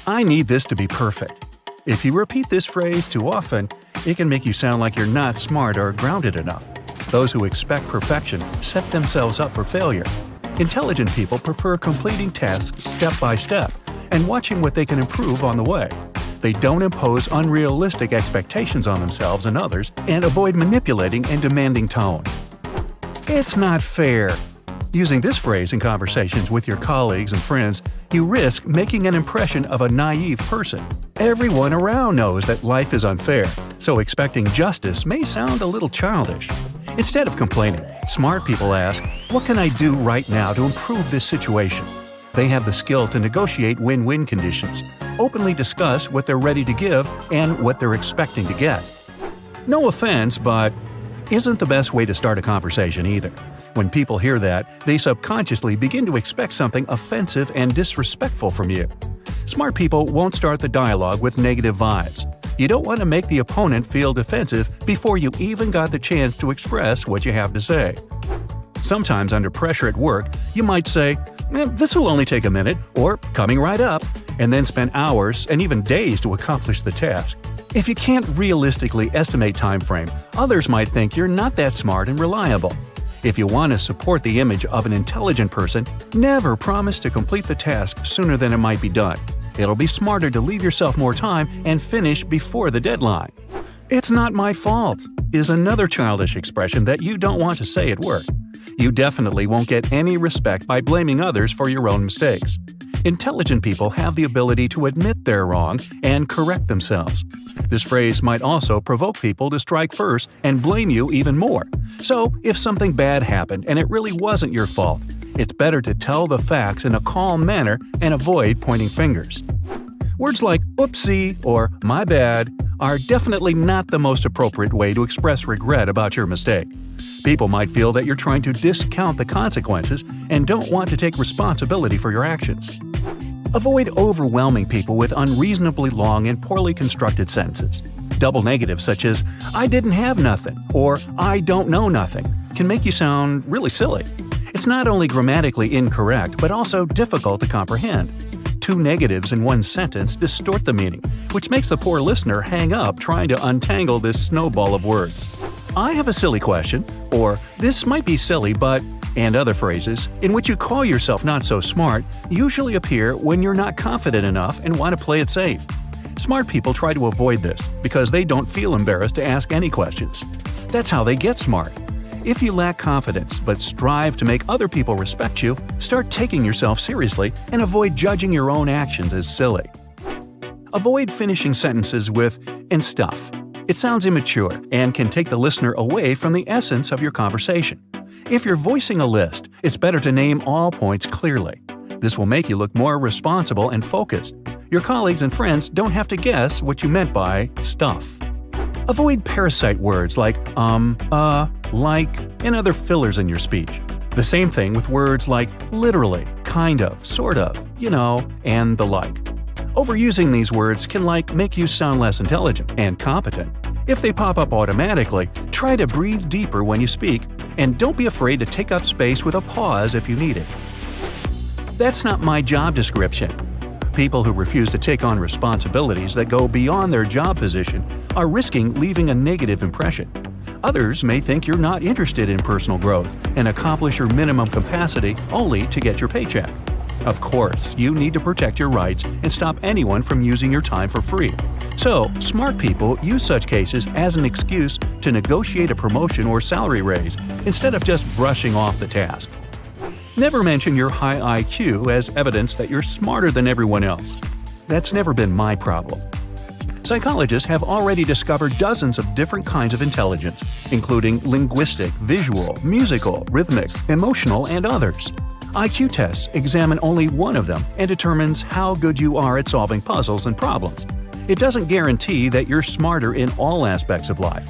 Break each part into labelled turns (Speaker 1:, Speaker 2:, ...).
Speaker 1: I need this to be perfect. If you repeat this phrase too often, it can make you sound like you're not smart or grounded enough. Those who expect perfection set themselves up for failure. Intelligent people prefer completing tasks step by step and watching what they can improve on the way. They don't impose unrealistic expectations on themselves and others and avoid manipulating and demanding tone. It's not fair. Using this phrase in conversations with your colleagues and friends, you risk making an impression of a naive person. Everyone around knows that life is unfair, so expecting justice may sound a little childish. Instead of complaining, smart people ask, "What can I do right now to improve this situation?" They have the skill to negotiate win-win conditions, openly discuss what they're ready to give and what they're expecting to get. No offense, but isn't the best way to start a conversation either. When people hear that, they subconsciously begin to expect something offensive and disrespectful from you. Smart people won't start the dialogue with negative vibes. You don't want to make the opponent feel defensive before you even got the chance to express what you have to say. Sometimes under pressure at work, you might say, "This will only take a minute," or "coming right up," and then spend hours and even days to accomplish the task. If you can't realistically estimate time frame, others might think you're not that smart and reliable. If you want to support the image of an intelligent person, never promise to complete the task sooner than it might be done. It'll be smarter to leave yourself more time and finish before the deadline. "It's not my fault" is another childish expression that you don't want to say at work. You definitely won't get any respect by blaming others for your own mistakes. Intelligent people have the ability to admit they're wrong and correct themselves. This phrase might also provoke people to strike first and blame you even more. So, if something bad happened and it really wasn't your fault, it's better to tell the facts in a calm manner and avoid pointing fingers. Words like "oopsie" or "my bad" are definitely not the most appropriate way to express regret about your mistake. People might feel that you're trying to discount the consequences and don't want to take responsibility for your actions. Avoid overwhelming people with unreasonably long and poorly constructed sentences. Double negatives such as "I didn't have nothing" or "I don't know nothing" can make you sound really silly. It's not only grammatically incorrect but also difficult to comprehend. Two negatives in one sentence distort the meaning, which makes the poor listener hang up trying to untangle this snowball of words. "I have a silly question," or "this might be silly but," and other phrases, in which you call yourself not so smart, usually appear when you're not confident enough and want to play it safe. Smart people try to avoid this because they don't feel embarrassed to ask any questions. That's how they get smart. If you lack confidence but strive to make other people respect you, start taking yourself seriously and avoid judging your own actions as silly. Avoid finishing sentences with "and stuff." It sounds immature and can take the listener away from the essence of your conversation. If you're voicing a list, it's better to name all points clearly. This will make you look more responsible and focused. Your colleagues and friends don't have to guess what you meant by "stuff." Avoid parasite words like like, and other fillers in your speech. The same thing with words like literally, kind of, sort of, and the like. Overusing these words can make you sound less intelligent and competent. If they pop up automatically, try to breathe deeper when you speak, and don't be afraid to take up space with a pause if you need it. That's not my job description. People who refuse to take on responsibilities that go beyond their job position are risking leaving a negative impression. Others may think you're not interested in personal growth and accomplish your minimum capacity only to get your paycheck. Of course, you need to protect your rights and stop anyone from using your time for free. So, smart people use such cases as an excuse to negotiate a promotion or salary raise instead of just brushing off the task. Never mention your high IQ as evidence that you're smarter than everyone else. That's never been my problem. Psychologists have already discovered dozens of different kinds of intelligence, including linguistic, visual, musical, rhythmic, emotional, and others. IQ tests examine only one of them and determines how good you are at solving puzzles and problems. It doesn't guarantee that you're smarter in all aspects of life.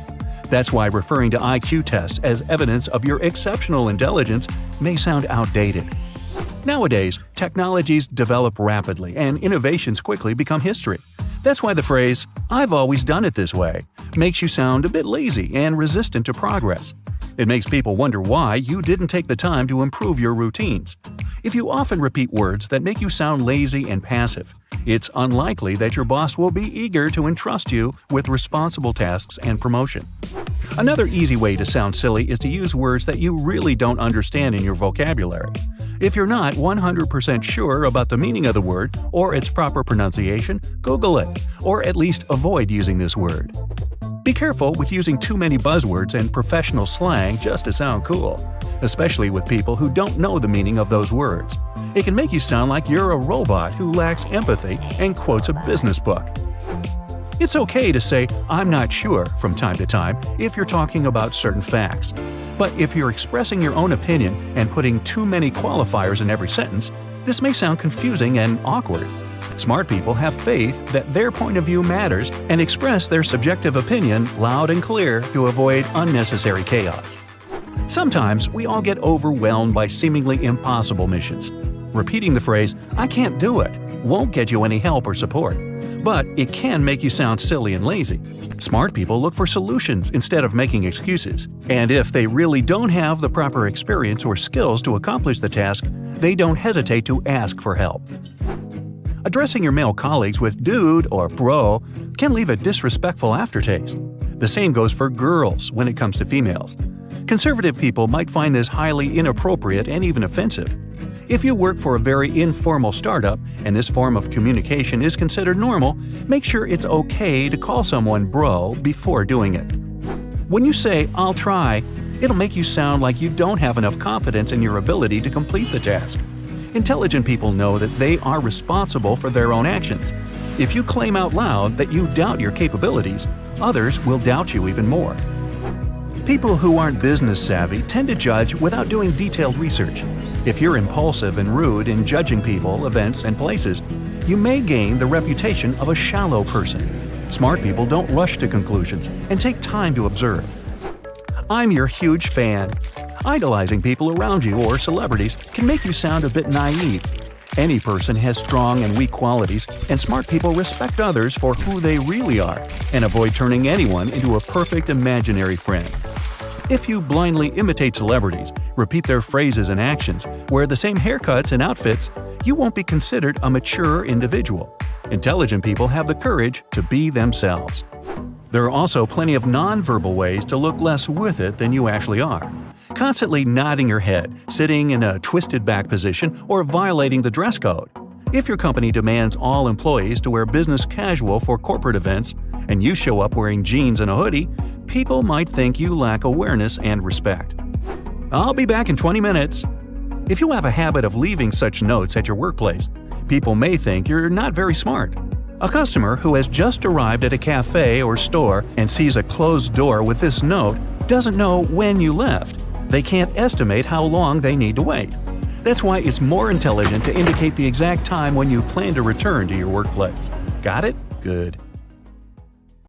Speaker 1: That's why referring to IQ tests as evidence of your exceptional intelligence may sound outdated. Nowadays, technologies develop rapidly and innovations quickly become history. That's why the phrase, "I've always done it this way," makes you sound a bit lazy and resistant to progress. It makes people wonder why you didn't take the time to improve your routines. If you often repeat words that make you sound lazy and passive, it's unlikely that your boss will be eager to entrust you with responsible tasks and promotion. Another easy way to sound silly is to use words that you really don't understand in your vocabulary. If you're not 100% sure about the meaning of the word or its proper pronunciation, Google it, or at least avoid using this word. Be careful with using too many buzzwords and professional slang just to sound cool, especially with people who don't know the meaning of those words. It can make you sound like you're a robot who lacks empathy and quotes a business book. It's okay to say, "I'm not sure," from time to time if you're talking about certain facts. But if you're expressing your own opinion and putting too many qualifiers in every sentence, this may sound confusing and awkward. Smart people have faith that their point of view matters and express their subjective opinion loud and clear to avoid unnecessary chaos. Sometimes we all get overwhelmed by seemingly impossible missions. Repeating the phrase, "I can't do it," won't get you any help or support, but it can make you sound silly and lazy. Smart people look for solutions instead of making excuses, and if they really don't have the proper experience or skills to accomplish the task, they don't hesitate to ask for help. Addressing your male colleagues with "dude" or "bro" can leave a disrespectful aftertaste. The same goes for girls when it comes to females. Conservative people might find this highly inappropriate and even offensive. If you work for a very informal startup and this form of communication is considered normal, make sure it's okay to call someone bro before doing it. When you say, "I'll try," it'll make you sound like you don't have enough confidence in your ability to complete the task. Intelligent people know that they are responsible for their own actions. If you claim out loud that you doubt your capabilities, others will doubt you even more. People who aren't business savvy tend to judge without doing detailed research. If you're impulsive and rude in judging people, events, and places, you may gain the reputation of a shallow person. Smart people don't rush to conclusions and take time to observe. I'm your huge fan. Idolizing people around you or celebrities can make you sound a bit naive. Any person has strong and weak qualities, and smart people respect others for who they really are and avoid turning anyone into a perfect imaginary friend. If you blindly imitate celebrities, repeat their phrases and actions, wear the same haircuts and outfits, you won't be considered a mature individual. Intelligent people have the courage to be themselves. There are also plenty of non-verbal ways to look less with it than you actually are. Constantly nodding your head, sitting in a twisted back position, or violating the dress code. If your company demands all employees to wear business casual for corporate events, and you show up wearing jeans and a hoodie, people might think you lack awareness and respect. I'll be back in 20 minutes. If you have a habit of leaving such notes at your workplace, people may think you're not very smart. A customer who has just arrived at a cafe or store and sees a closed door with this note doesn't know when you left. They can't estimate how long they need to wait. That's why it's more intelligent to indicate the exact time when you plan to return to your workplace. Got it? Good.